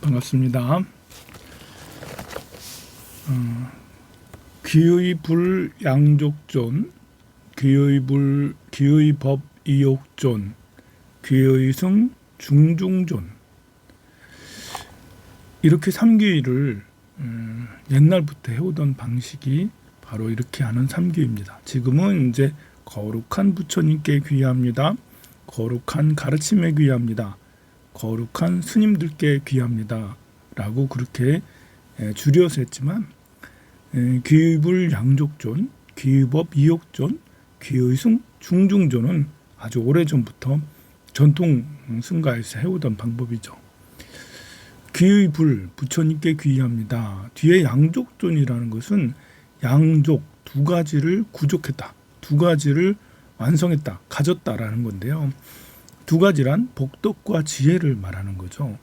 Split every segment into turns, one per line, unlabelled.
반갑습니다. 귀의 불 양족존, 귀의 법 이욕존, 귀의 승 중중존, 이렇게 삼귀를 옛날부터 해오던 방식이 바로 이렇게 하는 삼귀입니다. 지금은 이제 거룩한 부처님께 귀합니다. 거룩한 가르침에 귀합니다. 거룩한 스님들께 귀합니다. 라고 그렇게 줄여서 했지만 귀의불 양족존, 귀의법 이욕존, 귀의승 중중존은 아주 오래전부터 전통 승가에서 해오던 방법이죠. 귀의불 부처님께 귀합니다. 뒤에 양족존이라는 것은 양족 두 가지를 구족했다. 두 가지를 완성했다. 가졌다라는 건데요. 두 가지란 복덕과 지혜를 말하는 거죠.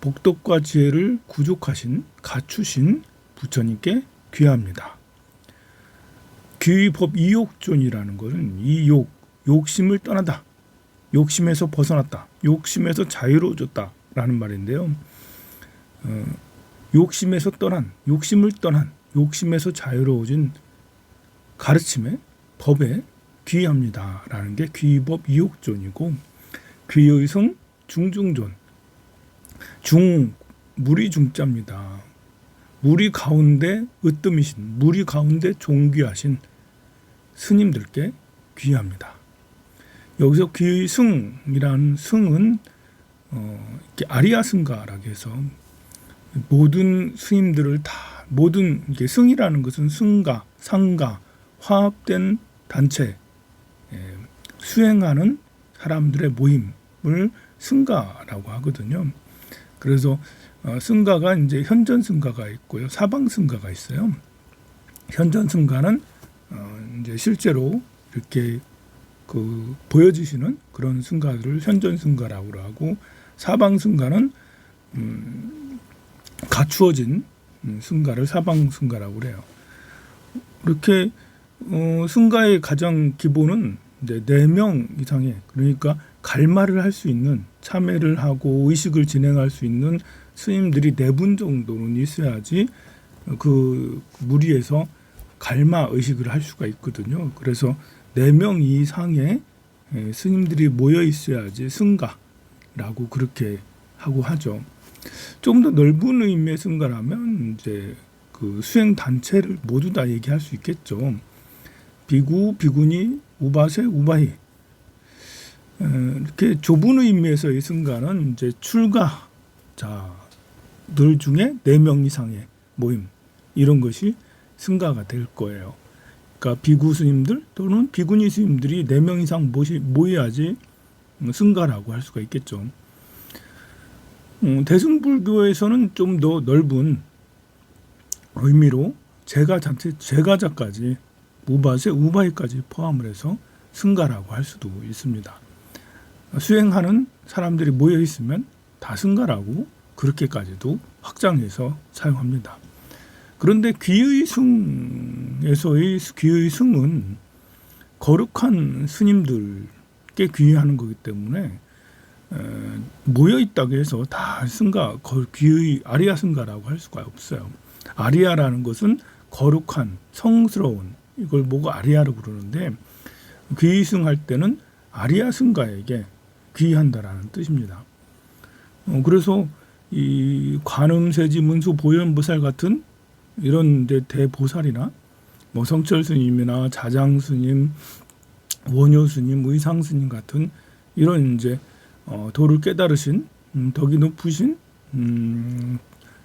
복덕과 지혜를 구족하신, 갖추신 부처님께 귀합니다. 귀의법 이욕존이라는 것은 이 욕심을 떠나다. 욕심에서 벗어났다. 욕심에서 자유로워졌다라는 말인데요. 욕심에서 떠난, 욕심에서 자유로워진 가르침에, 법에 귀합니다라는 게 귀의법 이욕존이고, 귀의승 중중존, 무리 중자입니다. 무리 가운데 으뜸이신, 무리 가운데 존귀하신 스님들께 귀합니다. 여기서 귀의승이라는 승은 아리아 승가라고 해서 모든 스님들을 다, 모든 이게 승이라는 것은 승가, 상가, 화합된 단체, 수행하는 사람들의 모임을 승가라고 하거든요. 그래서 승가가 이제 현전 승가가 있고요, 사방 승가가 있어요. 현전 승가는 이제 실제로 이렇게 보여지시는 그런 승가들을 현전 승가라고 하고, 사방 승가는 갖추어진 승가를 사방 승가라고 해요. 이렇게 승가의 가장 기본은 이제 4명 이상의, 그러니까 갈마를 할 수 있는, 참회를 하고 의식을 진행할 수 있는 스님들이 4분 정도는 있어야지 그 무리에서 갈마 의식을 할 수가 있거든요. 그래서 4명 이상의 스님들이 모여 있어야지 승가라고 그렇게 하고 하죠. 좀 더 넓은 의미의 승가라면 이제 그 수행 단체를 모두 다 얘기할 수 있겠죠. 비구, 비구니, 우바세, 우바이. 이렇게 좁은 의미에서의 승가는 이제 출가자들 중에 4명 이상의 모임, 이런 것이 승가가 될 거예요. 그러니까 비구 스님들 또는 비구니 스님들이 4명 이상 모여야지 승가라고 할 수가 있겠죠. 대승불교에서는 좀 더 넓은 의미로 제가자까지 우바세, 우바이까지 포함을 해서 승가라고 할 수도 있습니다. 수행하는 사람들이 모여 있으면 다 승가라고 그렇게까지도 확장해서 사용합니다. 그런데 귀의승에서의 귀의승은 거룩한 스님들께 귀의하는 거기 때문에 모여 있다고 해서 다 승가, 귀의 아리아 승가라고 할 수가 없어요. 아리아라는 것은 거룩한, 성스러운, 이걸 보고 아리아라고 그러는데, 귀의승할 때는 아리아 승가에게 귀의한다라는 뜻입니다. 그래서 이 관음세지 문수 보현보살 같은 이런 대보살이나 뭐 성철 스님이나 자장 스님, 원효 스님, 의상 스님 같은 이런 이제 도를 깨달으신 덕이 높으신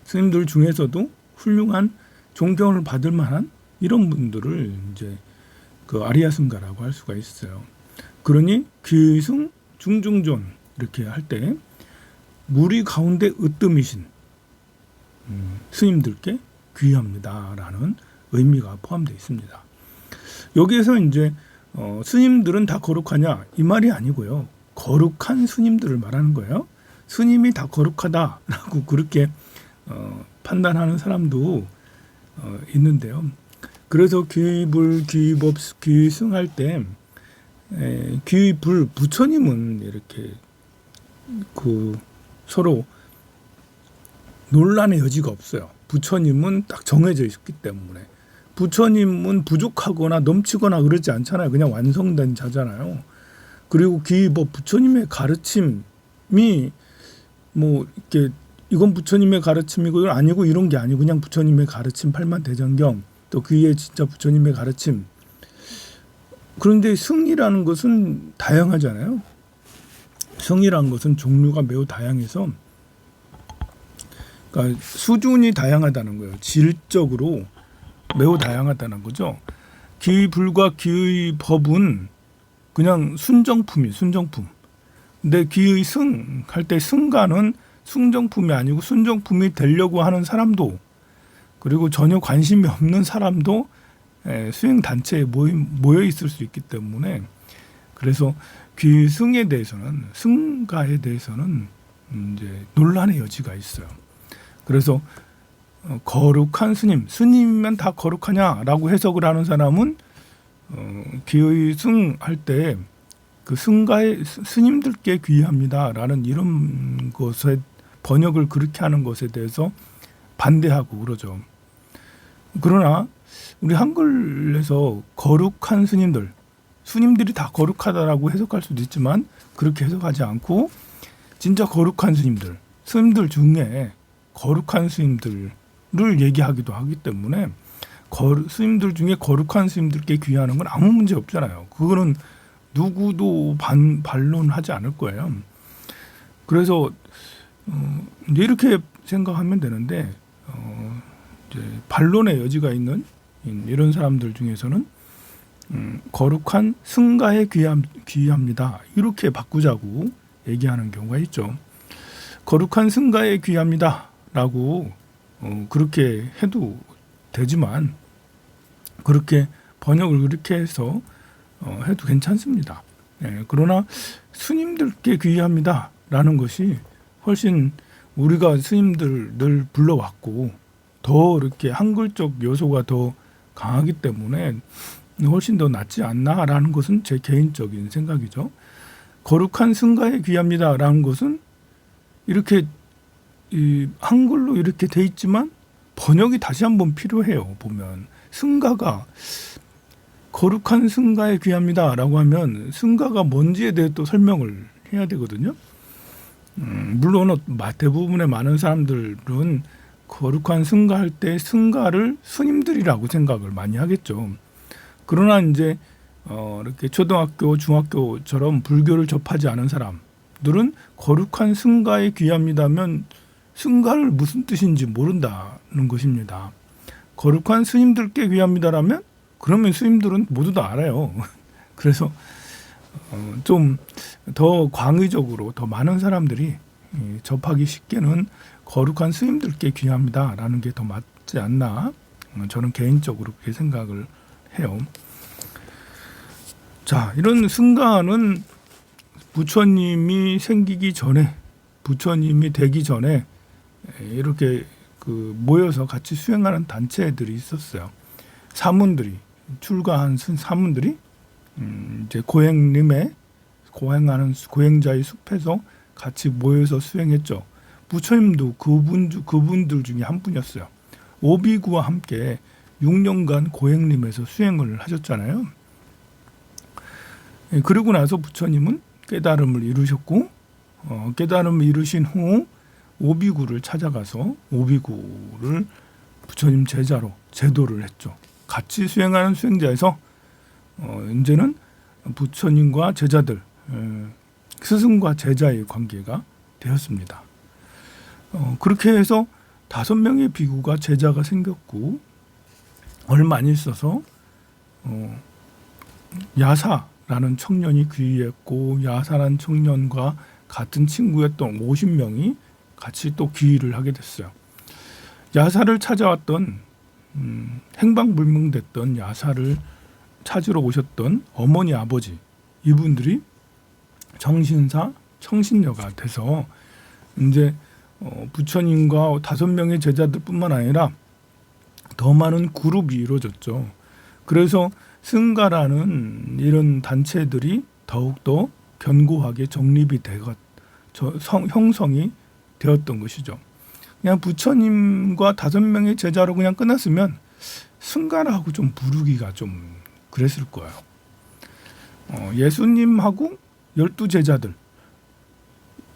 스님들 중에서도 훌륭한 존경을 받을 만한 이런 분들을 이제 그 아리아 승가라고 할 수가 있어요. 그러니 귀의승 중중존 이렇게 할 때 무리 가운데 으뜸이신 스님들께 귀합니다라는 의미가 포함되어 있습니다. 여기에서 이제 스님들은 다 거룩하냐 이 말이 아니고요. 거룩한 스님들을 말하는 거예요. 스님이 다 거룩하다라고 그렇게 판단하는 사람도 있는데요. 그래서 귀의불, 귀의법, 귀의승할 때 귀의불 부처님은 이렇게 서로 논란의 여지가 없어요. 부처님은 딱 정해져 있기 때문에. 부처님은 부족하거나 넘치거나 그러지 않잖아요. 그냥 완성된 자잖아요. 그리고 뭐 부처님의 가르침이 뭐 이렇게 이건 부처님의 가르침이고 이건 아니고 이런 게 아니고 그냥 부처님의 가르침 팔만대장경 또 그게 진짜 부처님의 가르침. 그런데 승이라는 것은 다양하잖아요. 승이라는 것은 종류가 매우 다양해서 그러니까 수준이 다양하다는 거예요. 질적으로 매우 다양하다는 거죠. 기불과 기의 법은 그냥 순정품이 순정품. 근데 기의 승 할 때 승가는 순정품이 아니고 순정품이 되려고 하는 사람도 그리고 전혀 관심이 없는 사람도 수행 단체에 모여 있을 수 있기 때문에 그래서 귀승에 대해서는 승가에 대해서는 이제 논란의 여지가 있어요. 그래서 거룩한 스님이면 다 거룩하냐라고 해석을 하는 사람은 귀의승 할 때 그 승가의 스님들께 귀의합니다라는 이런 것에 번역을 그렇게 하는 것에 대해서 반대하고 그러죠. 그러나 우리 한글에서 거룩한 스님들이 다 거룩하다라고 해석할 수도 있지만 그렇게 해석하지 않고 진짜 거룩한 스님들 중에 거룩한 스님들을 얘기하기도 하기 때문에 스님들 중에 거룩한 스님들께 귀하는 건 아무 문제 없잖아요. 그거는 누구도 반론하지 않을 거예요. 그래서 이제 이렇게 생각하면 되는데 이제 반론의 여지가 있는 이런 사람들 중에서는 거룩한 승가에 귀합니다. 이렇게 바꾸자고 얘기하는 경우가 있죠. 거룩한 승가에 귀합니다라고 그렇게 해도 되지만 그렇게 번역을 그렇게 해서 해도 괜찮습니다. 그러나 스님들께 귀합니다라는 것이 훨씬 우리가 스님들 늘 불러왔고 더 이렇게 한글적 요소가 더 강하기 때문에 훨씬 더 낫지 않나라는 것은 제 개인적인 생각이죠. 거룩한 승가에 귀합니다라는 것은 이렇게 한글로 이렇게 돼 있지만 번역이 다시 한번 필요해요. 보면 승가가 거룩한 승가에 귀합니다라고 하면 승가가 뭔지에 대해 또 설명을 해야 되거든요. 물론 대부분의 많은 사람들은 거룩한 승가 할 때 승가를 스님들이라고 생각을 많이 하겠죠. 그러나 이제 이렇게 초등학교, 중학교처럼 불교를 접하지 않은 사람들은 거룩한 승가에 귀합니다면 승가를 무슨 뜻인지 모른다는 것입니다. 거룩한 스님들께 귀합니다라면 그러면 스님들은 모두 다 알아요. 그래서 좀 더 광의적으로 더 많은 사람들이 접하기 쉽게는 거룩한 스님들께 귀합니다라는 게 더 맞지 않나 저는 개인적으로 그렇게 생각을 해요. 자, 이런 승가는 부처님이 생기기 전에 부처님이 되기 전에 이렇게 모여서 같이 수행하는 단체들이 있었어요. 사문들이 출가한 사문들이 이제 고행자의 숲에서 같이 모여서 수행했죠. 부처님도 그분들 중에 한 분이었어요. 오비구와 함께 6년간 고행림에서 수행을 하셨잖아요. 그러고 나서 부처님은 깨달음을 이루셨고 깨달음을 이루신 후 오비구를 찾아가서 오비구를 부처님 제자로 제도를 했죠. 같이 수행하는 수행자에서 이제는 부처님과 제자들, 스승과 제자의 관계가 되었습니다. 그렇게 해서 5명의 비구가 제자가 생겼고 얼마 안 있어서 야사라는 청년이 귀의했고 야사라는 청년과 같은 친구였던 50명이 같이 또 귀의를 하게 됐어요. 야사를 찾아왔던 행방불명됐던 야사를 찾으러 오셨던 어머니 아버지 이분들이 정신사 청신녀가 돼서 이제 부처님과 5명의 제자들뿐만 아니라 더 많은 그룹이 이루어졌죠. 그래서 승가라는 이런 단체들이 더욱더 견고하게 정립이 형성이 되었던 것이죠. 그냥 부처님과 5명의 제자로 그냥 끝났으면 승가라고 좀 부르기가 좀 그랬을 거예요. 예수님하고 12제자들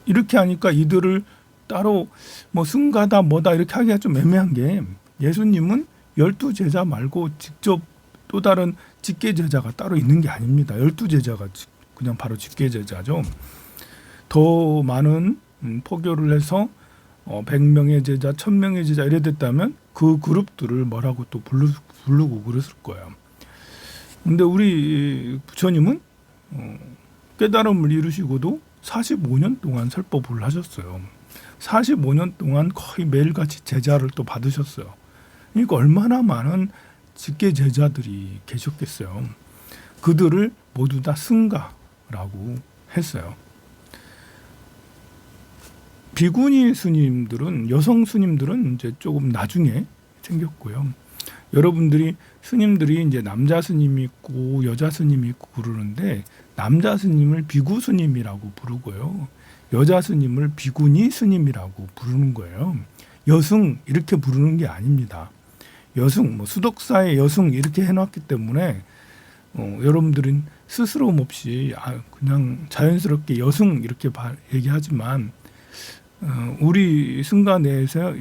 이렇게 하니까 이들을 따로 뭐 승가다 뭐다 이렇게 하기가 좀 애매한 게, 예수님은 12제자 말고 직접 또 다른 직계제자가 따로 있는 게 아닙니다. 12제자가 그냥 바로 직계제자죠. 더 많은 포교를 해서 100명의 제자, 1000명의 제자 이래 됐다면 그 그룹들을 뭐라고 또 부르고 그랬을 거예요. 근데 우리 부처님은 깨달음을 이루시고도 45년 동안 설법을 하셨어요. 45년 동안 거의 매일같이 제자를 또 받으셨어요. 그러니까 얼마나 많은 직계 제자들이 계셨겠어요. 그들을 모두 다 승가라고 했어요. 비구니 스님들은, 여성 스님들은 이제 조금 나중에 생겼고요. 여러분들이 스님들이 이제 남자 스님이 있고 여자 스님이 있고 그러는데, 남자 스님을 비구 스님이라고 부르고요. 여자 스님을 비구니 스님이라고 부르는 거예요. 여승 이렇게 부르는 게 아닙니다. 여승, 뭐 수덕사의 여승 이렇게 해놨기 때문에 여러분들은 스스럼 없이 그냥 자연스럽게 여승 이렇게 얘기하지만, 우리 승가 내에서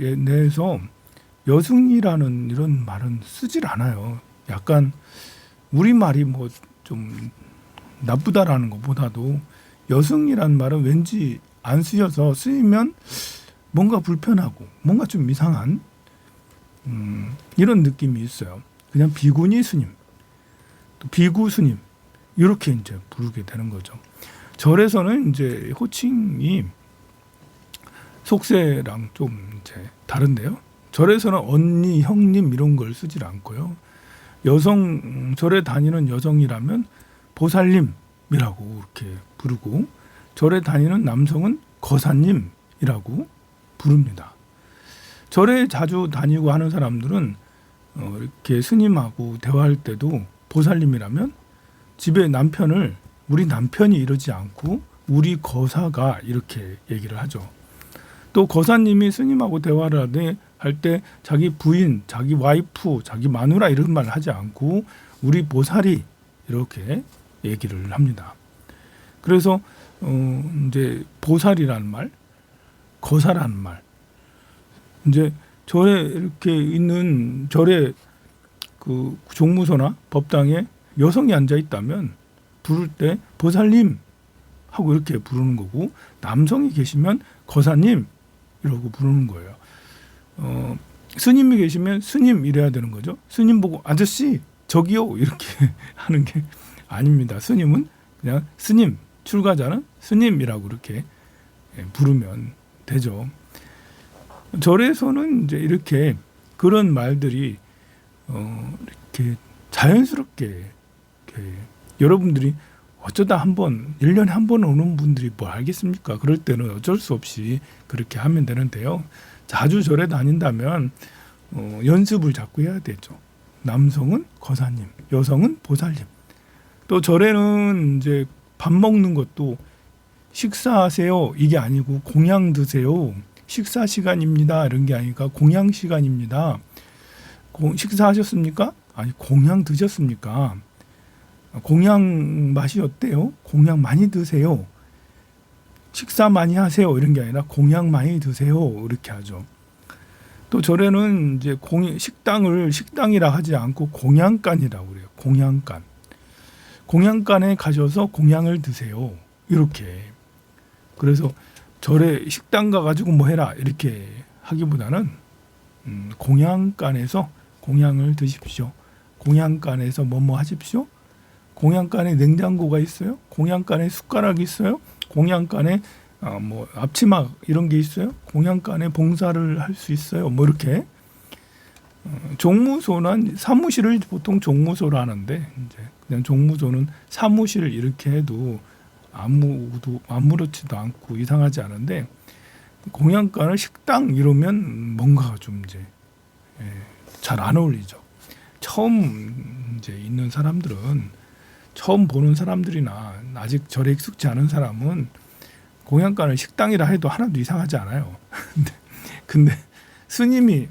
여승이라는 이런 말은 쓰질 않아요. 약간 우리 말이 뭐 좀 나쁘다라는 것보다도 여승이란 말은 왠지 안 쓰여서, 쓰이면 뭔가 불편하고 뭔가 좀 이상한 이런 느낌이 있어요. 그냥 비구니 스님, 또 비구 스님 이렇게 이제 부르게 되는 거죠. 절에서는 이제 호칭이 속세랑 좀 이제 다른데요. 절에서는 언니, 형님 이런 걸 쓰질 않고요. 여성, 절에 다니는 여성이라면 보살님이라고 이렇게 부르고, 절에 다니는 남성은 거사님이라고 부릅니다. 절에 자주 다니고 하는 사람들은 이렇게 스님하고 대화할 때도 보살님이라면 집에 남편을 우리 남편이 이러지 않고 우리 거사가 이렇게 얘기를 하죠. 또 거사님이 스님하고 대화를 할 때 자기 부인, 자기 와이프, 자기 마누라 이런 말 하지 않고 우리 보살이 이렇게 얘기를 합니다. 그래서 이제 보살이라는 말, 거사라는 말, 이제 절에 이렇게 있는 절에 그 종무소나 법당에 여성이 앉아 있다면 부를 때 보살님 하고 이렇게 부르는 거고, 남성이 계시면 거사님 이러고 부르는 거예요. 스님이 계시면 스님 이래야 되는 거죠. 스님 보고 아저씨 저기요 이렇게 하는 게 아닙니다. 스님은 그냥 스님, 출가자는 스님이라고 이렇게 부르면 되죠. 절에서는 이제 이렇게 그런 말들이 이렇게 자연스럽게 이렇게 여러분들이 어쩌다 한 번, 1년에 한 번 오는 분들이 뭐 알겠습니까? 그럴 때는 어쩔 수 없이 그렇게 하면 되는데요. 자주 절에 다닌다면 연습을 자꾸 해야 되죠. 남성은 거사님, 여성은 보살님. 또 절에는 이제 밥 먹는 것도 식사하세요 이게 아니고 공양 드세요. 식사 시간입니다 이런 게 아니니까 공양 시간입니다. 식사하셨습니까? 아니 공양 드셨습니까? 공양 맛이 어때요? 공양 많이 드세요. 식사 많이 하세요 이런 게 아니라 공양 많이 드세요 이렇게 하죠. 또 절에는 이제 식당을 식당이라 하지 않고 공양간이라고 그래요. 공양간. 공양간에 가셔서 공양을 드세요 이렇게. 그래서 절에 식당 가가지고 뭐 해라 이렇게 하기보다는 공양간에서 공양을 드십시오. 공양간에서 뭐뭐 하십시오. 공양간에 냉장고가 있어요. 공양간에 숟가락이 있어요. 공양간에 뭐 앞치마 이런 게 있어요. 공양간에 봉사를 할 수 있어요. 뭐 이렇게 종무소는 사무실을 보통 종무소로 하는데 이제 그냥 종무소는 사무실 이렇게 해도 아무렇지도 않고 이상하지 않은데, 공양간을 식당 이러면 뭔가가 좀 이제 잘 안 어울리죠. 처음 이제 있는 사람들은, 처음 보는 사람들이나 아직 절에 익숙지 않은 사람은 공양간을 식당이라 해도 하나도 이상하지 않아요. 근데 스님이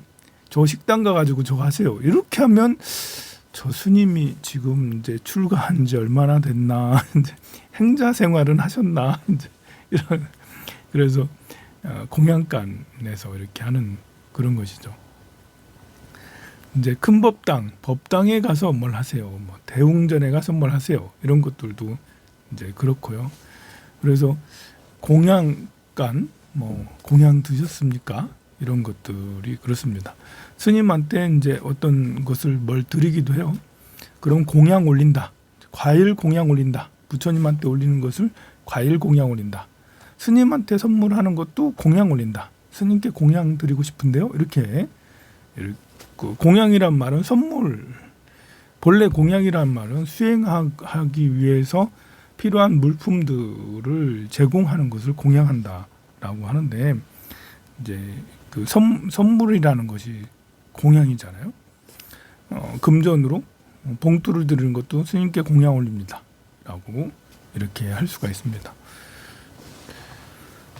저 식당 가가지고 저거 하세요. 이렇게 하면 저 스님이 지금 이제 출가한 지 얼마나 됐나, 이제 행자 생활은 하셨나, 이제 이런. 그래서 공양간에서 이렇게 하는 그런 것이죠. 이제 큰 법당에 가서 뭘 하세요. 뭐 대웅전에 가서 뭘 하세요. 이런 것들도 이제 그렇고요. 그래서 공양간, 뭐 공양 드셨습니까? 이런 것들이 그렇습니다. 스님한테 이제 어떤 것을 뭘 드리기도 해요. 그럼 공양 올린다. 과일 공양 올린다. 부처님한테 올리는 것을 과일 공양 올린다. 스님한테 선물하는 것도 공양 올린다. 스님께 공양 드리고 싶은데요. 이렇게 공양이란 말은 선물. 본래 공양이란 말은 수행하기 위해서 필요한 물품들을 제공하는 것을 공양한다라고 하는데, 이제 그 선물이라는 것이 공양이잖아요. 금전으로 봉투를 드리는 것도 스님께 공양 올립니다라고 이렇게 할 수가 있습니다.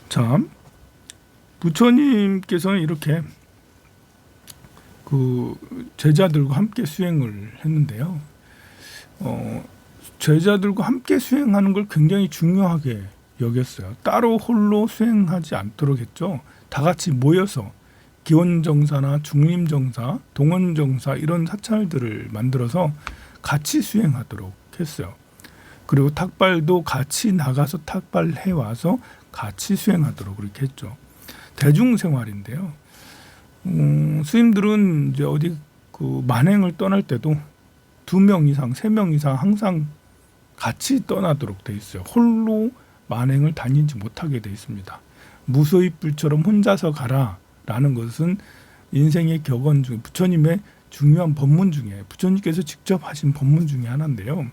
참, 부처님께서는 이렇게 그 제자들과 함께 수행을 했는데요. 제자들과 함께 수행하는 걸 굉장히 중요하게 여겼어요. 따로 홀로 수행하지 않도록 했죠. 다 같이 모여서 기원정사나 중림정사, 동원정사 이런 사찰들을 만들어서 같이 수행하도록 했어요. 그리고 탁발도 같이 나가서 탁발해 와서 같이 수행하도록 그렇게 했죠. 대중생활인데요. 스님들은 이제 어디 그 만행을 떠날 때도 2명 이상, 3명 이상 항상 같이 떠나도록 돼 있어요. 홀로 만행을 다니지 못하게 돼 있습니다. 무소입불처럼 혼자서 가라라는 것은 인생의 격언 중에 부처님의 중요한 법문 중에 부처님께서 직접 하신 법문 중에 하나인데요.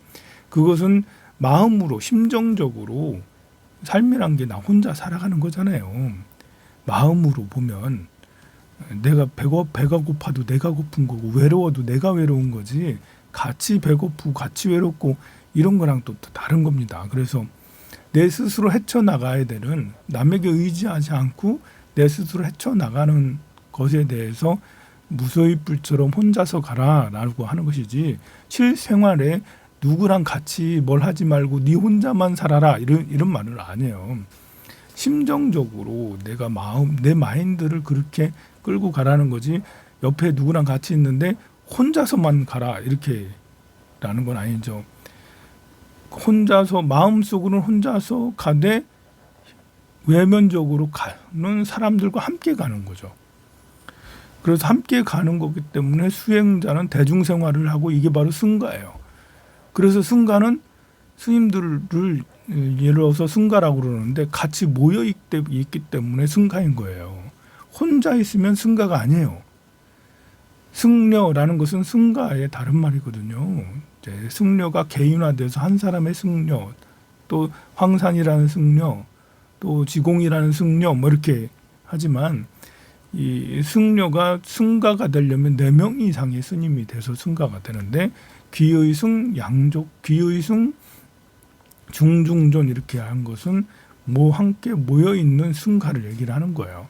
그것은 마음으로 심정적으로 삶이란 게 나 혼자 살아가는 거잖아요. 마음으로 보면 내가 배가 고파도 내가 고픈 거고 외로워도 내가 외로운 거지 같이 배고프고 같이 외롭고 이런 거랑 또 다른 겁니다. 그래서 내 스스로 헤쳐나가야 되는, 남에게 의지하지 않고 내 스스로 헤쳐나가는 것에 대해서 무소입불처럼 혼자서 가라라고 하는 것이지, 실생활에 누구랑 같이 뭘 하지 말고 네 혼자만 살아라 이런 말은 아니에요. 심정적으로 내가 내 마인드를 그렇게 끌고 가라는 거지, 옆에 누구랑 같이 있는데 혼자서만 가라 이렇게 라는 건 아니죠. 혼자서, 마음속으로는 혼자서 가되 외면적으로 가는 사람들과 함께 가는 거죠. 그래서 함께 가는 거기 때문에 수행자는 대중생활을 하고, 이게 바로 승가예요. 그래서 승가는 스님들을 예를 들어서 승가라고 그러는데 같이 모여 있기 때문에 승가인 거예요. 혼자 있으면 승가가 아니에요. 승려라는 것은 승가의 다른 말이거든요. 이제 승려가 개인화돼서 한 사람의 승려, 또 황산이라는 승려, 또 지공이라는 승려 뭐 이렇게 하지만, 이 승려가 승가가 되려면 4명 이상의 스님이 돼서 승가가 되는데, 귀의승, 양족, 귀의승, 중중존 이렇게 한 것은 함께 모여 있는 승가를 얘기를 하는 거예요.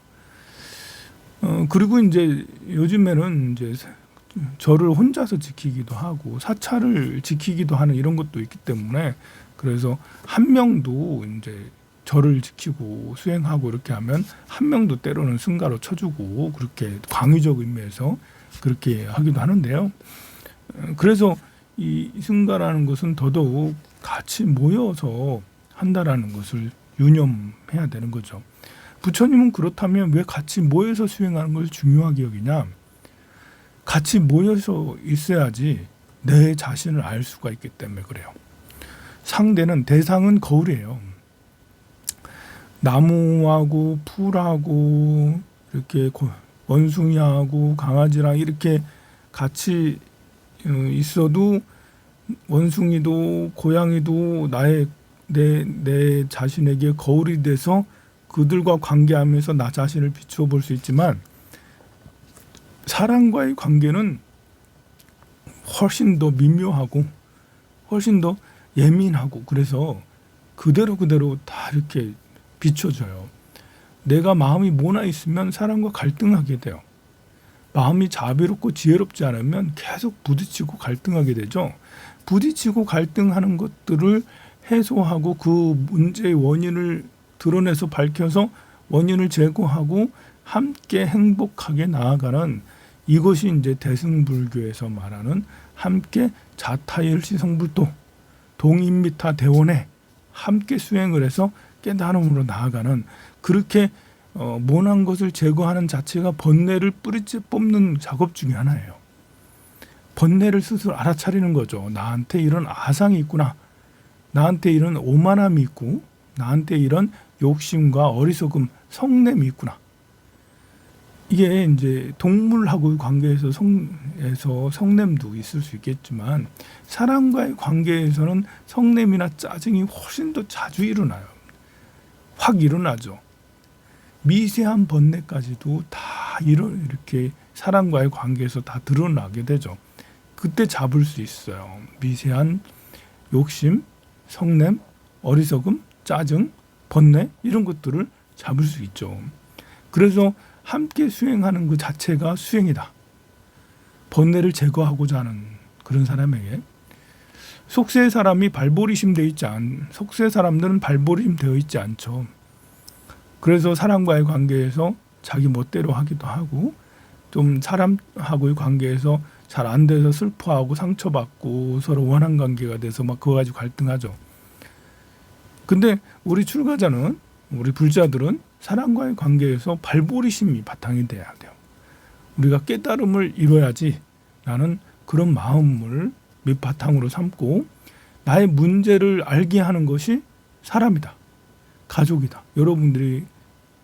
그리고 이제 요즘에는 이제 절을 혼자서 지키기도 하고 사찰을 지키기도 하는 이런 것도 있기 때문에, 그래서 한 명도 이제 절을 지키고 수행하고 이렇게 하면 한 명도 때로는 승가로 쳐주고, 그렇게 광의적 의미에서 그렇게 하기도 하는데요. 그래서 이 승가라는 것은 더더욱 같이 모여서 한다라는 것을 유념해야 되는 거죠. 부처님은 그렇다면 왜 같이 모여서 수행하는 걸 중요하게 여기냐? 같이 모여서 있어야지 내 자신을 알 수가 있기 때문에 그래요. 대상은 거울이에요. 나무하고 풀하고 이렇게 원숭이하고 강아지랑 이렇게 같이 있어도 원숭이도 고양이도 내 자신에게 거울이 돼서 그들과 관계하면서 나 자신을 비추어 볼 수 있지만, 사람과의 관계는 훨씬 더 미묘하고 훨씬 더 예민하고, 그래서 그대로 다 이렇게 비춰져요. 내가 마음이 모나 있으면 사람과 갈등하게 돼요. 마음이 자비롭고 지혜롭지 않으면 계속 부딪히고 갈등하게 되죠. 부딪히고 갈등하는 것들을 해소하고 그 문제의 원인을 드러내서 밝혀서 원인을 제거하고 함께 행복하게 나아가는, 이것이 이제 대승불교에서 말하는 함께 자타일시성불도, 동인미타 대원에 함께 수행을 해서 깨달음으로 나아가는, 그렇게 모난 것을 제거하는 자체가 번뇌를 뿌리째 뽑는 작업 중에 하나예요. 번뇌를 스스로 알아차리는 거죠. 나한테 이런 아상이 있구나. 나한테 이런 오만함이 있고, 나한테 이런 욕심과 어리석음, 성냄이 있구나. 이게 이제 동물하고의 관계에서 성냄도 있을 수 있겠지만, 사람과의 관계에서는 성냄이나 짜증이 훨씬 더 자주 일어나요. 확 일어나죠. 미세한 번뇌까지도 다 이렇게 사람과의 관계에서 다 드러나게 되죠. 그때 잡을 수 있어요. 미세한 욕심, 성냄, 어리석음, 짜증, 번뇌, 이런 것들을 잡을 수 있죠. 그래서 함께 수행하는 그 자체가 수행이다. 번뇌를 제거하고자 하는 그런 사람에게, 속세 사람이 발보리심 되어 있지 속세 사람들은 발보리심 되어 있지 않죠. 그래서 사람과의 관계에서 자기 멋대로 하기도 하고, 좀 사람하고의 관계에서 잘 안 돼서 슬퍼하고 상처받고 서로 원한 관계가 돼서 막 그거 가지고 갈등하죠. 근데 우리 출가자는, 우리 불자들은 사람과의 관계에서 발보리심이 바탕이 돼야 돼요. 우리가 깨달음을 이뤄야지 라는 그런 마음을 밑바탕으로 삼고, 나의 문제를 알게 하는 것이 사람이다, 가족이다. 여러분들이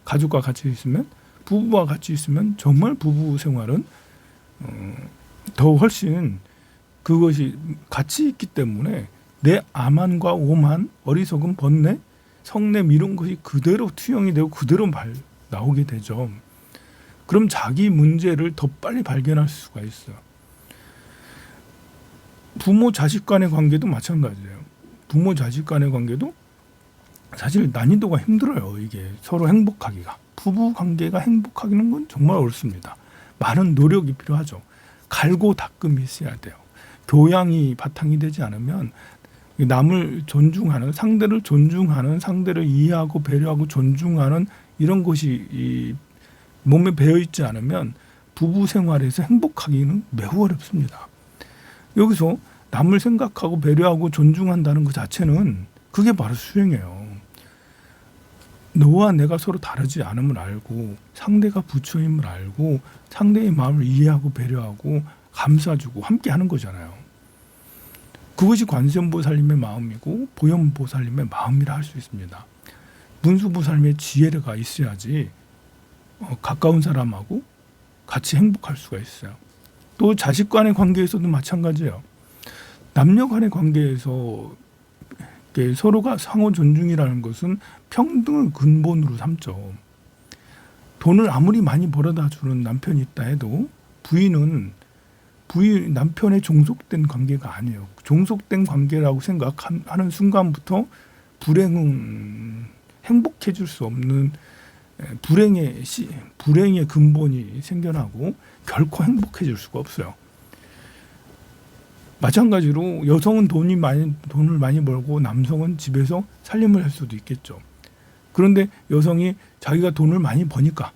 가족과 같이 있으면, 부부와 같이 있으면 정말 부부 생활은 더 훨씬 그것이 같이 있기 때문에 내 암한과 오만, 어리석음, 번뇌, 성냄, 이런 것이 그대로 투영이 되고 그대로 나오게 되죠. 그럼 자기 문제를 더 빨리 발견할 수가 있어요. 부모 자식 간의 관계도 마찬가지예요. 부모 자식 간의 관계도 사실 난이도가 힘들어요. 이게 서로 행복하기가. 부부 관계가 행복하기는 건 정말 어렵습니다. 많은 노력이 필요하죠. 갈고 닦음이 있어야 돼요. 교양이 바탕이 되지 않으면, 남을 존중하는, 상대를 존중하는, 상대를 이해하고 배려하고 존중하는 이런 것이 이 몸에 배어 있지 않으면 부부 생활에서 행복하기는 매우 어렵습니다. 여기서 남을 생각하고 배려하고 존중한다는 것 자체는 그게 바로 수행이에요. 너와 내가 서로 다르지 않음을 알고, 상대가 부처임을 알고, 상대의 마음을 이해하고 배려하고 감싸주고 함께 하는 거잖아요. 그것이 관세음보살님의 마음이고 보현보살님의 마음이라 할 수 있습니다. 문수보살님의 지혜가 있어야지 가까운 사람하고 같이 행복할 수가 있어요. 또 자식 간의 관계에서도 마찬가지예요. 남녀 간의 관계에서 서로가 상호 존중이라는 것은 평등을 근본으로 삼죠. 돈을 아무리 많이 벌어다 주는 남편이 있다 해도 부인은 남편의 종속된 관계가 아니에요. 종속된 관계라고 생각하는 순간부터 불행은 행복해질 수 없는 불행의 근본이 생겨나고 결코 행복해질 수가 없어요. 마찬가지로 여성은 돈을 많이 벌고 남성은 집에서 살림을 할 수도 있겠죠. 그런데 여성이 자기가 돈을 많이 버니까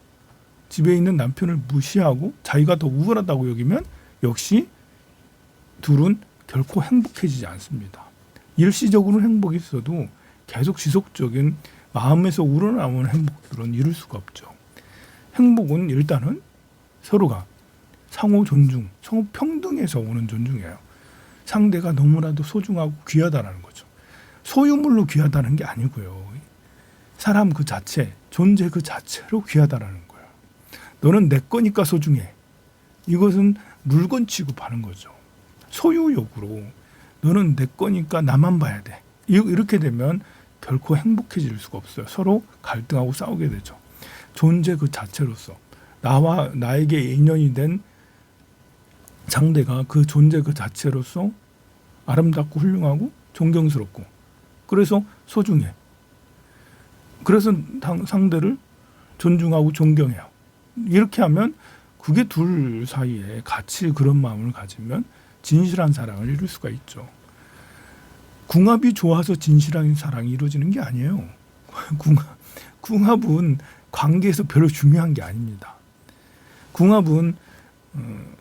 집에 있는 남편을 무시하고 자기가 더 우월하다고 여기면 역시 둘은 결코 행복해지지 않습니다. 일시적으로는 행복이 있어도 계속 지속적인 마음에서 우러나오는 행복들은 이룰 수가 없죠. 행복은 일단은 서로가 상호 존중, 상호 평등에서 오는 존중이에요. 상대가 너무나도 소중하고 귀하다라는 거죠. 소유물로 귀하다는 게 아니고요. 사람 그 자체, 존재 그 자체로 귀하다라는 거예요. 너는 내 거니까 소중해. 이것은 물건 취급하는 거죠. 소유욕으로 너는 내 거니까 나만 봐야 돼. 이렇게 되면 결코 행복해질 수가 없어요. 서로 갈등하고 싸우게 되죠. 존재 그 자체로서 나와 나에게 인연이 된 상대가 그 존재 그 자체로서 아름답고 훌륭하고 존경스럽고 그래서 소중해. 그래서 상대를 존중하고 존경해요. 이렇게 하면 그게 둘 사이에 같이 그런 마음을 가지면 진실한 사랑을 이룰 수가 있죠. 궁합이 좋아서 진실한 사랑이 이루어지는 게 아니에요. 궁합은 관계에서 별로 중요한 게 아닙니다. 궁합은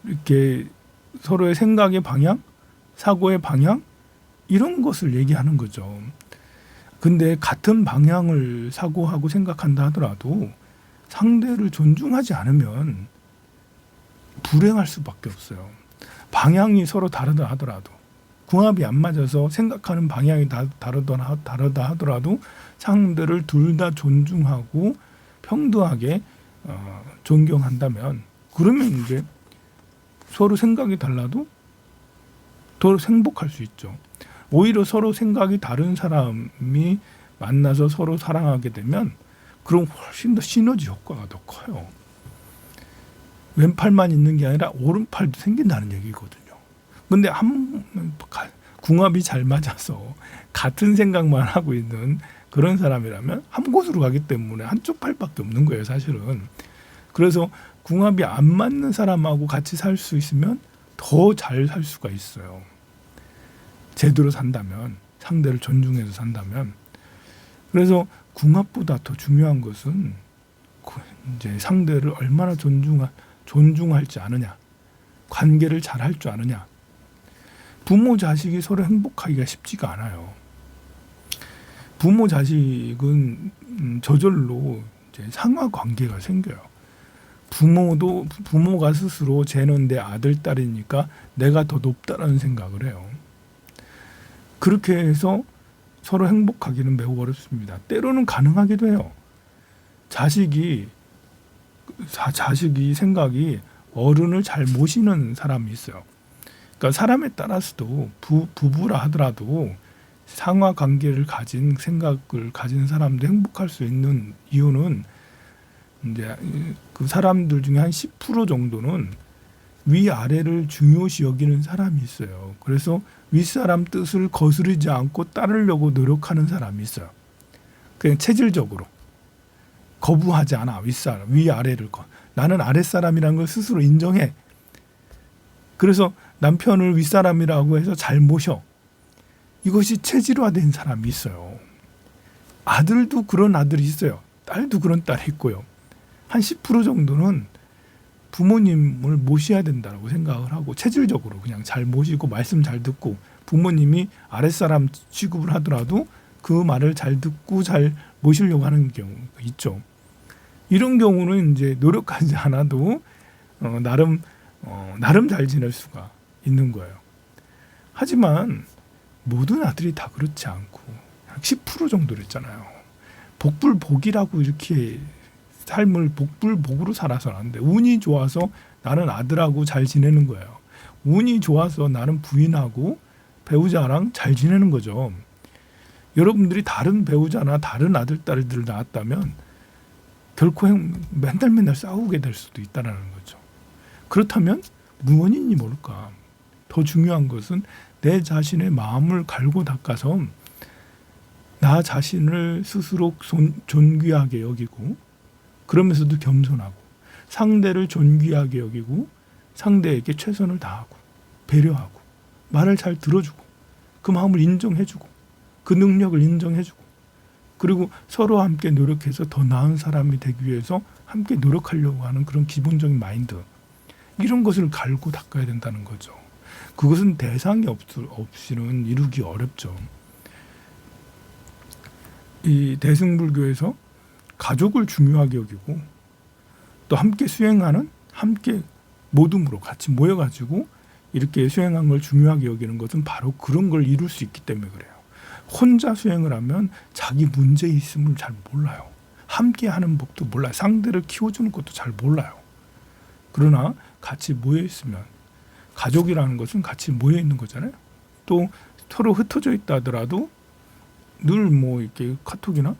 이렇게 서로의 생각의 방향, 사고의 방향 이런 것을 얘기하는 거죠. 근데 같은 방향을 사고하고 생각한다 하더라도 상대를 존중하지 않으면 불행할 수밖에 없어요. 방향이 서로 다르다 하더라도 궁합이 안 맞아서 생각하는 방향이 다르다 하더라도 상대를 둘 다 존중하고 평등하게 존경한다면 그러면 이제 서로 생각이 달라도 더 행복할 수 있죠. 오히려 서로 생각이 다른 사람이 만나서 서로 사랑하게 되면 그럼 훨씬 더 시너지 효과가 더 커요. 왼팔만 있는 게 아니라 오른팔도 생긴다는 얘기거든요. 근데 궁합이 잘 맞아서 같은 생각만 하고 있는 그런 사람이라면 한 곳으로 가기 때문에 한쪽 팔밖에 없는 거예요, 사실은. 그래서 궁합이 안 맞는 사람하고 같이 살 수 있으면 더 잘 살 수가 있어요. 제대로 산다면, 상대를 존중해서 산다면. 그래서 궁합보다 더 중요한 것은 이제 상대를 얼마나 존중할지 아느냐, 관계를 잘 할 줄 아느냐. 부모 자식이 서로 행복하기가 쉽지가 않아요. 부모 자식은 저절로 이제 상하 관계가 생겨요. 부모가 스스로 쟤는 내 아들 딸이니까 내가 더 높다라는 생각을 해요. 그렇게 해서 서로 행복하기는 매우 어렵습니다. 때로는 가능하기도 해요. 자식이 생각이 어른을 잘 모시는 사람이 있어요. 그러니까 사람에 따라서도 부부라 하더라도 상하 관계를 가진 생각을 가진 사람도 행복할 수 있는 이유는 이제 그 사람들 중에 한 10% 정도는 위아래를 중요시 여기는 사람이 있어요. 그래서 윗사람 뜻을 거스르지 않고 따르려고 노력하는 사람이 있어요. 그냥 체질적으로 거부하지 않아. 위아래를 나는 아랫사람이라는 걸 스스로 인정해. 그래서 남편을 윗사람이라고 해서 잘 모셔. 이것이 체질화된 사람이 있어요. 아들도 그런 아들이 있어요. 딸도 그런 딸이 있고요. 한 10% 정도는 부모님을 모셔야 된다고 생각을 하고 체질적으로 그냥 잘 모시고 말씀 잘 듣고 부모님이 아랫사람 취급을 하더라도 그 말을 잘 듣고 잘 모시려고 하는 경우가 있죠. 이런 경우는 이제 노력하지 않아도 나름 잘 지낼 수가 있는 거예요. 하지만 모든 아들이 다 그렇지 않고 10% 정도랬잖아요. 복불복이라고 이렇게 삶을 복불복으로 살아서는 안 돼. 운이 좋아서 나는 아들하고 잘 지내는 거예요. 운이 좋아서 나는 부인하고 배우자랑 잘 지내는 거죠. 여러분들이 다른 배우자나 다른 아들, 딸들 낳았다면 결코 맨날 싸우게 될 수도 있다는 거죠. 그렇다면 무언인지 모를까. 더 중요한 것은 내 자신의 마음을 갈고 닦아서 나 자신을 스스로 존귀하게 여기고 그러면서도 겸손하고 상대를 존귀하게 여기고 상대에게 최선을 다하고 배려하고 말을 잘 들어주고 그 마음을 인정해주고 그 능력을 인정해주고 그리고 서로 함께 노력해서 더 나은 사람이 되기 위해서 함께 노력하려고 하는 그런 기본적인 마인드 이런 것을 갈고 닦아야 된다는 거죠. 그것은 대상이 없이는 이루기 어렵죠. 이 대승불교에서 가족을 중요하게 여기고 또 함께 수행하는 함께 모둠으로 같이 모여가지고 이렇게 수행한 걸 중요하게 여기는 것은 바로 그런 걸 이룰 수 있기 때문에 그래요. 혼자 수행을 하면 자기 문제 있음을 잘 몰라요. 함께 하는 법도 몰라요. 상대를 키워주는 것도 잘 몰라요. 그러나 같이 모여 있으면 가족이라는 것은 같이 모여 있는 거잖아요. 또 서로 흩어져 있다 하더라도 늘 뭐 이렇게 카톡이나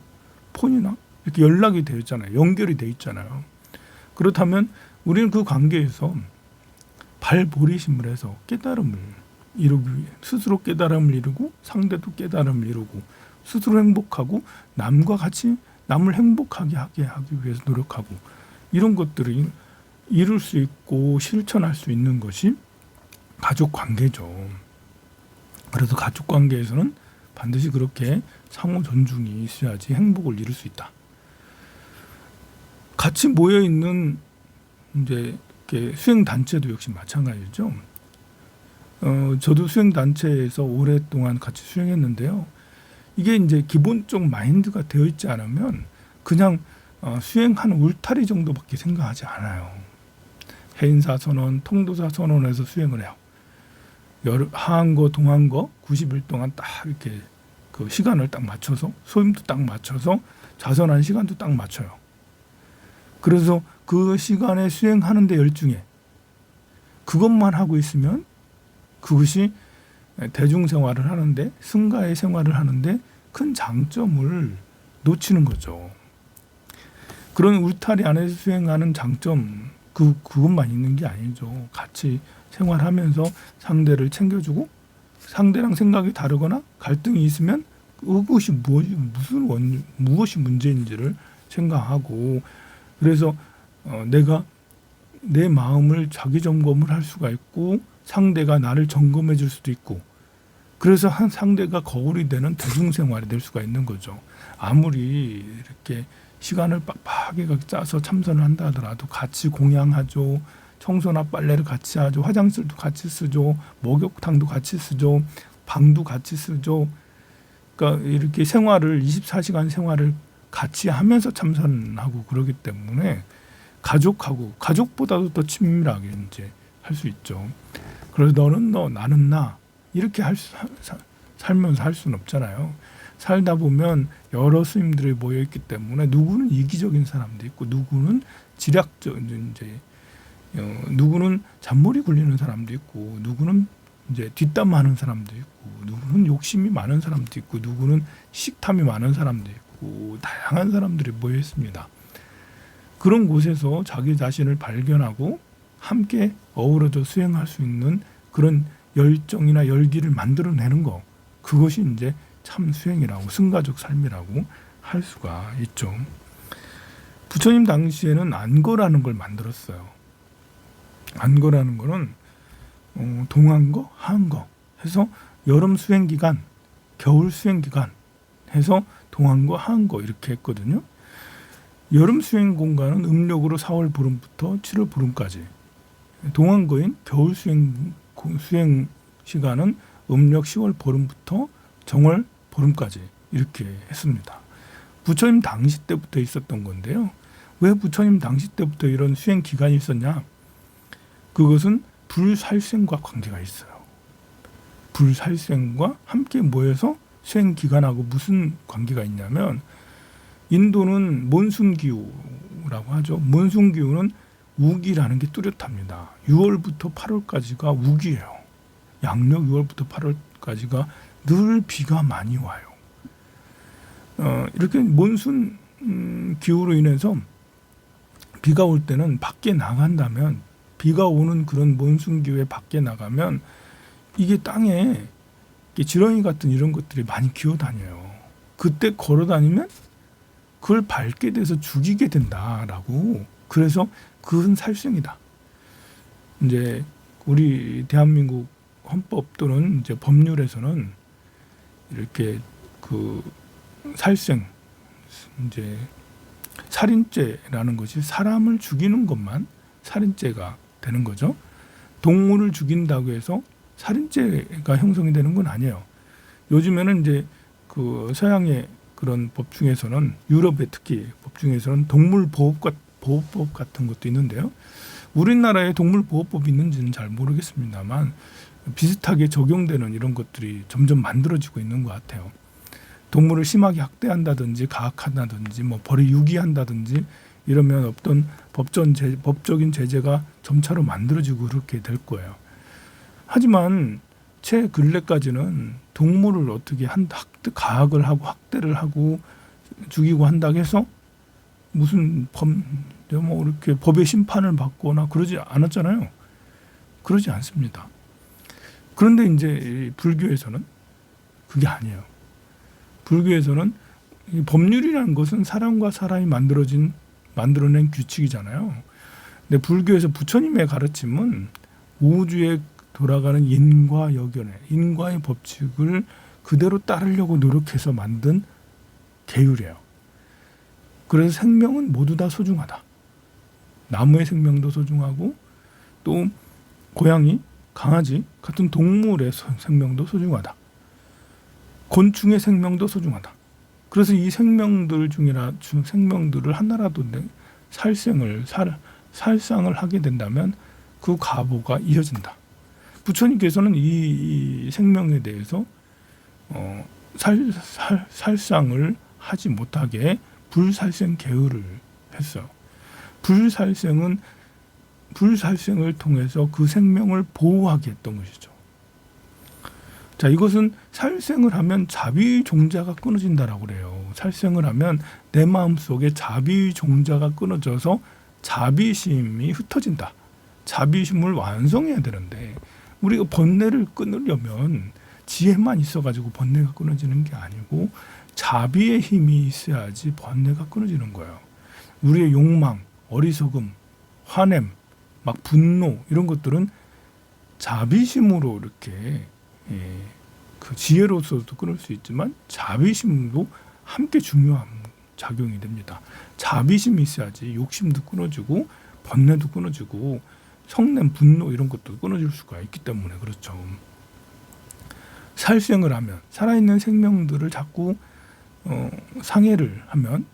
폰이나 이렇게 연락이 되어 있잖아요. 연결이 되어 있잖아요. 그렇다면 우리는 그 관계에서 발보리심을 해서 깨달음을 이루기 위해 스스로 깨달음을 이루고 상대도 깨달음을 이루고 스스로 행복하고 남과 같이 남을 행복하게 하기 위해서 노력하고 이런 것들이 이룰 수 있고 실천할 수 있는 것이 가족 관계죠. 그래서 가족 관계에서는 반드시 그렇게 상호 존중이 있어야지 행복을 이룰 수 있다. 같이 모여 있는 이제 이렇게 수행 단체도 역시 마찬가지죠. 저도 수행 단체에서 오랫동안 같이 수행했는데요. 이게 이제 기본적 마인드가 되어 있지 않으면 그냥 수행하는 울타리 정도밖에 생각하지 않아요. 해인사 선언, 통도사 선언에서 수행을 해요. 하한거, 동한거 90일 동안 딱 이렇게 그 시간을 딱 맞춰서 소임도 딱 맞춰서 자선한 시간도 딱 맞춰요. 그래서 그 시간에 수행하는 데 열중해. 그것만 하고 있으면 그것이 대중생활을 하는데 승가의 생활을 하는데 큰 장점을 놓치는 거죠. 그런 울타리 안에서 수행하는 장점 그것만 있는 게 아니죠. 같이 생활하면서 상대를 챙겨주고 상대랑 생각이 다르거나 갈등이 있으면 그것이 무엇이 문제인지를 생각하고 그래서 내가 내 마음을 자기 점검을 할 수가 있고 상대가 나를 점검해 줄 수도 있고 그래서 한 상대가 거울이 되는 대중생활이 될 수가 있는 거죠. 아무리 이렇게 시간을 빡빡하게 짜서 참선을 한다 하더라도 같이 공양하죠. 청소나 빨래를 같이 하죠. 화장실도 같이 쓰죠. 목욕탕도 같이 쓰죠. 방도 같이 쓰죠. 그러니까 이렇게 생활을 24시간 생활을 같이 하면서 참선하고 그러기 때문에 가족보다도 더 친밀하게 이제 할 수 있죠. 그래서 너는 너, 나는 나 이렇게 살면서 할 수는 없잖아요. 살다 보면 여러 스님들이 모여 있기 때문에 누구는 이기적인 사람도 있고 누구는 지략적 이제 누구는 잔머리 굴리는 사람도 있고 누구는 이제 뒷담화하는 사람도 있고 누구는 욕심이 많은 사람도 있고 누구는 식탐이 많은 사람도 있고 다양한 사람들이 모여 있습니다. 그런 곳에서 자기 자신을 발견하고 함께 어우러져 수행할 수 있는 그런 열정이나 열기를 만들어내는 거 그것이 이제 참 수행이라고 승가적 삶이라고 할 수가 있죠. 부처님 당시에는 안거라는 걸 만들었어요. 안거라는 거는 동안거, 하한거 해서 여름 수행 기간, 겨울 수행 기간 해서 동안거, 하한거 이렇게 했거든요. 여름 수행 공간은 음력으로 4월 보름부터 7월 보름까지, 동안거인 겨울 수행 시간은 음력 10월 보름부터 정월 보름까지 이렇게 했습니다. 부처님 당시 때부터 있었던 건데요. 왜 부처님 당시 때부터 이런 수행 기간이 있었냐? 그것은 불살생과 관계가 있어요. 불살생과 함께 모여서 수행 기간하고 무슨 관계가 있냐면 인도는 몬순기후라고 하죠. 몬순기후는 우기라는 게 뚜렷합니다. 6월부터 8월까지가 우기예요. 양력 6월부터 8월까지가 늘 비가 많이 와요. 이렇게 몬순 기후로 인해서 비가 올 때는 밖에 나간다면 비가 오는 그런 몬순 기후에 밖에 나가면 이게 땅에 지렁이 같은 이런 것들이 많이 기어다녀요. 그때 걸어다니면 그걸 밟게 돼서 죽이게 된다라고. 그래서 그건 살생이다. 이제 우리 대한민국 헌법 또는 이제 법률에서는 이렇게 그 살생, 이제 살인죄라는 것이 사람을 죽이는 것만 살인죄가 되는 거죠. 동물을 죽인다고 해서 살인죄가 형성이 되는 건 아니에요. 요즘에는 이제 그 서양의 그런 법 중에서는 유럽의 특히 법 중에서는 보호법 같은 것도 있는데요. 우리나라에 동물보호법이 있는지는 잘 모르겠습니다만 비슷하게 적용되는 이런 것들이 점점 만들어지고 있는 것 같아요. 동물을 심하게 학대한다든지 가학한다든지 뭐 벌이 유기한다든지 이러면 어떤 법적인 제재가 점차로 만들어지고 그렇게 될 거예요. 하지만 최근래까지는 동물을 어떻게 가학을 하고 학대를 하고 죽이고 한다고 해서 무슨 뭐 이렇게 법의 심판을 받거나 그러지 않았잖아요. 그러지 않습니다. 그런데 이제 불교에서는 그게 아니에요. 불교에서는 법률이라는 것은 사람과 사람이 만들어낸 규칙이잖아요. 근데 불교에서 부처님의 가르침은 우주에 돌아가는 인과 여견의 인과의 법칙을 그대로 따르려고 노력해서 만든 계율이에요. 그래서 생명은 모두 다 소중하다. 나무의 생명도 소중하고 또 고양이, 강아지 같은 동물의 생명도 소중하다. 곤충의 생명도 소중하다. 그래서 이 생명들을 하나라도 살상을 하게 된다면 그 과보가 이어진다. 부처님께서는 이 생명에 대해서 살상을 하지 못하게 불살생 계율을 했어요. 불살생을 통해서 그 생명을 보호하게 했던 것이죠. 자, 이것은 살생을 하면 자비 종자가 끊어진다라고 그래요. 살생을 하면 내 마음속에 자비 종자가 끊어져서 자비심이 흩어진다. 자비심을 완성해야 되는데 우리가 번뇌를 끊으려면 지혜만 있어가지고 번뇌가 끊어지는 게 아니고 자비의 힘이 있어야지 번뇌가 끊어지는 거예요. 우리의 욕망, 어리석음, 화냄, 막 분노 이런 것들은 자비심으로 이렇게 그 지혜로서도 끊을 수 있지만 자비심도 함께 중요한 작용이 됩니다. 자비심이 있어야지 욕심도 끊어지고 번뇌도 끊어지고 성냄, 분노 이런 것도 끊어질 수가 있기 때문에 그렇죠. 살생을 하면 살아있는 생명들을 자꾸 상해를 하면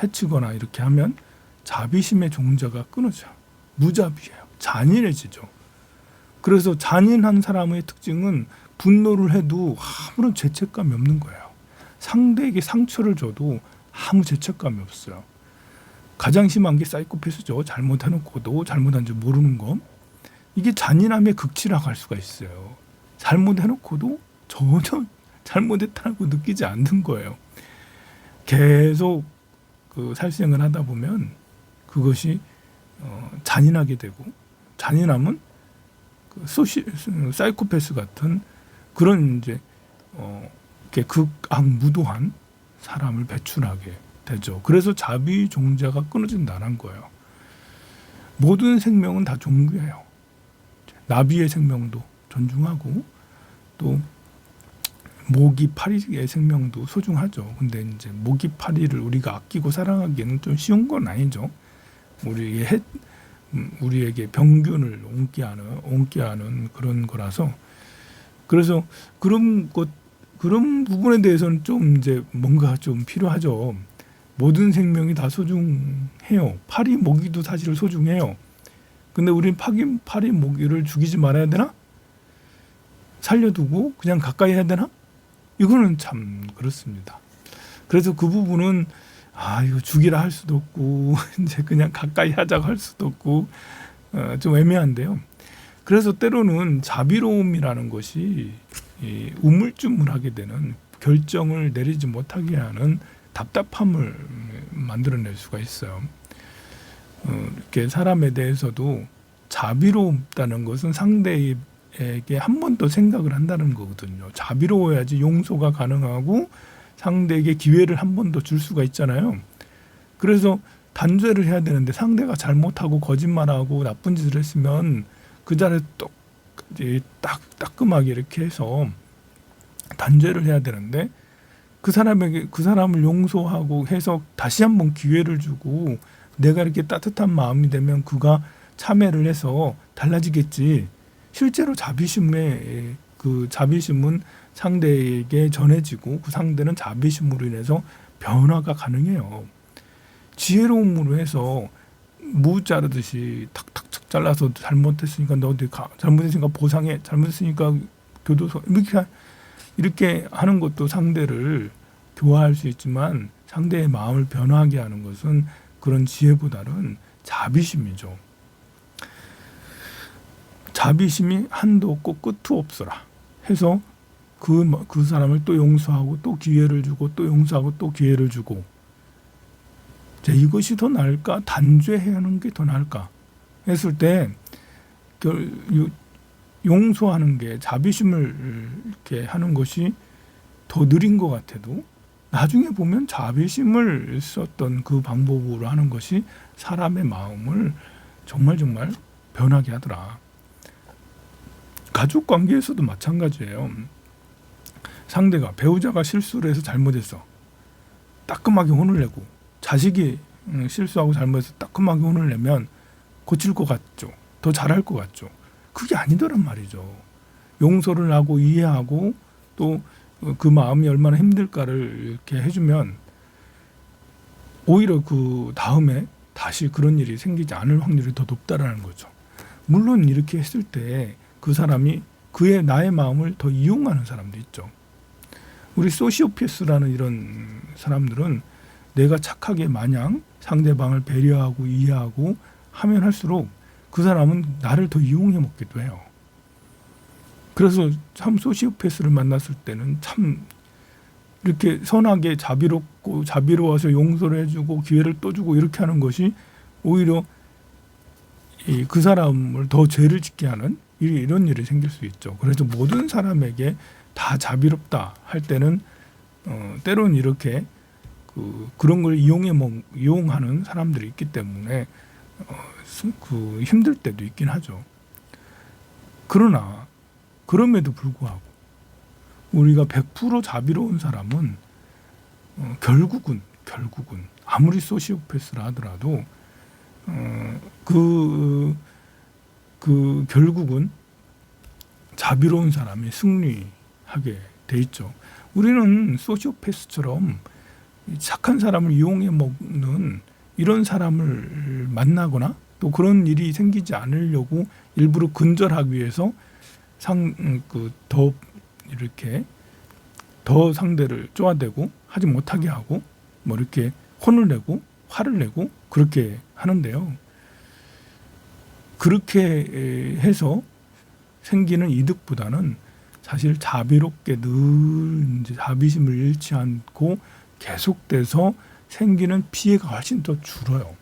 해치거나 이렇게 하면 자비심의 종자가 끊어져요. 무자비해요. 잔인해지죠. 그래서 잔인한 사람의 특징은 분노를 해도 아무런 죄책감이 없는 거예요. 상대에게 상처를 줘도 아무 죄책감이 없어요. 가장 심한 게 사이코패스죠. 잘못해놓고도 잘못한 줄 모르는 거. 이게 잔인함의 극치라고 할 수가 있어요. 잘못해놓고도 전혀 잘못했다고 느끼지 않는 거예요. 계속 그 살생을 하다 보면 그것이 잔인하게 되고, 잔인함은 그 사이코패스 같은 그런 이제 극악무도한 사람을 배출하게 되죠. 그래서 자비 종자가 끊어진다는 거예요. 모든 생명은 다 존귀해요. 나비의 생명도 존중하고 또 모기 파리의 생명도 소중하죠. 근데 이제 모기 파리를 우리가 아끼고 사랑하기에는 좀 쉬운 건 아니죠. 우리에게 병균을 옮게 하는 그런 거라서, 그래서 그런 부분에 대해서는 좀 이제 뭔가 좀 필요하죠. 모든 생명이 다 소중해요. 파리 모기도 사실 소중해요. 근데 우리는 파리 모기를 죽이지 말아야 되나? 살려두고 그냥 가까이 해야 되나? 이거는 참 그렇습니다. 그래서 그 부분은 이거 죽이라 할 수도 없고 이제 그냥 가까이 하자고 할 수도 없고 좀 애매한데요. 그래서 때로는 자비로움이라는 것이 우물쭈물하게 되는, 결정을 내리지 못하게 하는 답답함을 만들어낼 수가 있어요. 이렇게 사람에 대해서도 자비롭다는 것은 상대에게 한 번 더 생각을 한다는 거거든요. 자비로워야지 용서가 가능하고 상대에게 기회를 한 번 더 줄 수가 있잖아요. 그래서 단죄를 해야 되는데 상대가 잘못하고 거짓말하고 나쁜 짓을 했으면 그 자리에 따끔하게 이렇게 해서 단죄를 해야 되는데 그 사람을 용서하고 해서 다시 한번 기회를 주고 내가 이렇게 따뜻한 마음이 되면 그가 참회를 해서 달라지겠지. 실제로 그 자비심은 상대에게 전해지고 그 상대는 자비심으로 인해서 변화가 가능해요. 지혜로움으로 해서 무 자르듯이 탁탁탁 잘라서 잘못했으니까 너 어디 가, 잘못했으니까 보상해, 잘못했으니까 교도소, 이렇게 하는 것도 상대를 교화할 수 있지만 상대의 마음을 변화하게 하는 것은 그런 지혜보다는 자비심이죠. 자비심이 한도 없고 끝도 없어라 해서 그 사람을 또 용서하고 또 기회를 주고 또 용서하고 또 기회를 주고, 이것이 더 나을까? 단죄하는 게 더 나을까? 했을 때 용서하는 게, 자비심을 이렇게 하는 것이 더 느린 것 같아도 나중에 보면 자비심을 썼던 그 방법으로 하는 것이 사람의 마음을 정말 변하게 하더라. 가족 관계에서도 마찬가지예요. 상대가 배우자가 실수를 해서 잘못했어. 따끔하게 혼을 내고 자식이 실수하고 잘못해서 따끔하게 혼을 내면 고칠 것 같죠. 더 잘할 것 같죠. 그게 아니더란 말이죠. 용서를 하고 이해하고 또 그 마음이 얼마나 힘들까를 이렇게 해주면 오히려 그 다음에 다시 그런 일이 생기지 않을 확률이 더 높다라는 거죠. 물론 이렇게 했을 때 그 사람이 나의 마음을 더 이용하는 사람도 있죠. 우리 소시오패스라는 이런 사람들은 내가 착하게 마냥 상대방을 배려하고 이해하고 하면 할수록 그 사람은 나를 더 이용해 먹기도 해요. 그래서 참 소시오패스를 만났을 때는 참 이렇게 선하게 자비롭고 자비로워서 용서를 해주고 기회를 또 주고 이렇게 하는 것이 오히려 그 사람을 더 죄를 짓게 하는 이런 일이 생길 수 있죠. 그래서 모든 사람에게 다 자비롭다 할 때는 때로는 이렇게 그런 걸 이용하는 사람들이 있기 때문에 힘들 때도 있긴 하죠. 그러나 그럼에도 불구하고 우리가 100% 자비로운 사람은 결국은 아무리 소시오패스라 하더라도 결국은 자비로운 사람이 승리하게 돼 있죠. 우리는 소시오패스처럼 착한 사람을 이용해 먹는 이런 사람을 만나거나 또 그런 일이 생기지 않으려고 일부러 근절하기 위해서 더 상대를 쪼아대고 하지 못하게 하고 뭐 이렇게 혼을 내고 화를 내고 그렇게 하는데요. 그렇게 해서 생기는 이득보다는 사실 자비롭게 늘 이제 자비심을 잃지 않고 계속돼서 생기는 피해가 훨씬 더 줄어요.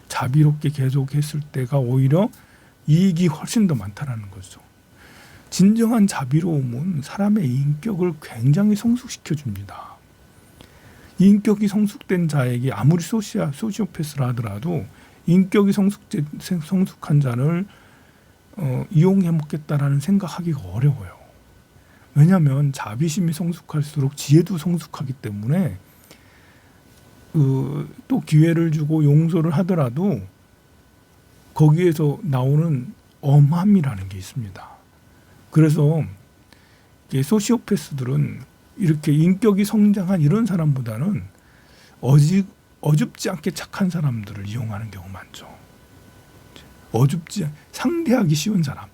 자비롭게 계속했을 때가 오히려 이익이 훨씬 더 많다라는 거죠. 진정한 자비로움은 사람의 인격을 굉장히 성숙시켜 줍니다. 인격이 성숙된 자에게 아무리 소시오패스라 하더라도 인격이 성숙한 자를 이용해 먹겠다라는 생각하기가 어려워요. 왜냐하면 자비심이 성숙할수록 지혜도 성숙하기 때문에 또 기회를 주고 용서를 하더라도 거기에서 나오는 엄함이라는 게 있습니다. 그래서 소시오패스들은 이렇게 인격이 성장한 이런 사람보다는 어줍지 않게 착한 사람들을 이용하는 경우 많죠. 상대하기 쉬운 사람.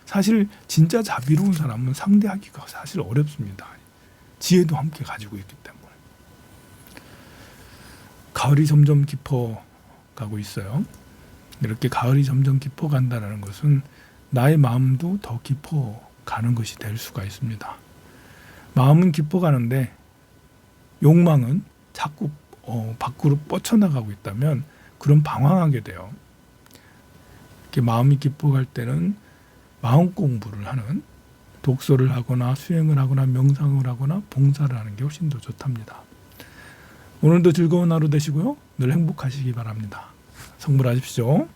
사실 진짜 자비로운 사람은 상대하기가 사실 어렵습니다. 지혜도 함께 가지고 있기 때문에. 가을이 점점 깊어가고 있어요. 이렇게 가을이 점점 깊어간다는 것은 나의 마음도 더 깊어가는 것이 될 수가 있습니다. 마음은 깊어가는데 욕망은 자꾸 밖으로 뻗쳐나가고 있다면 그럼 방황하게 돼요. 이렇게 마음이 깊어갈 때는 마음 공부를 하는 독서를 하거나 수행을 하거나 명상을 하거나 봉사를 하는 게 훨씬 더 좋답니다. 오늘도 즐거운 하루 되시고요. 늘 행복하시기 바랍니다. 성불하십시오.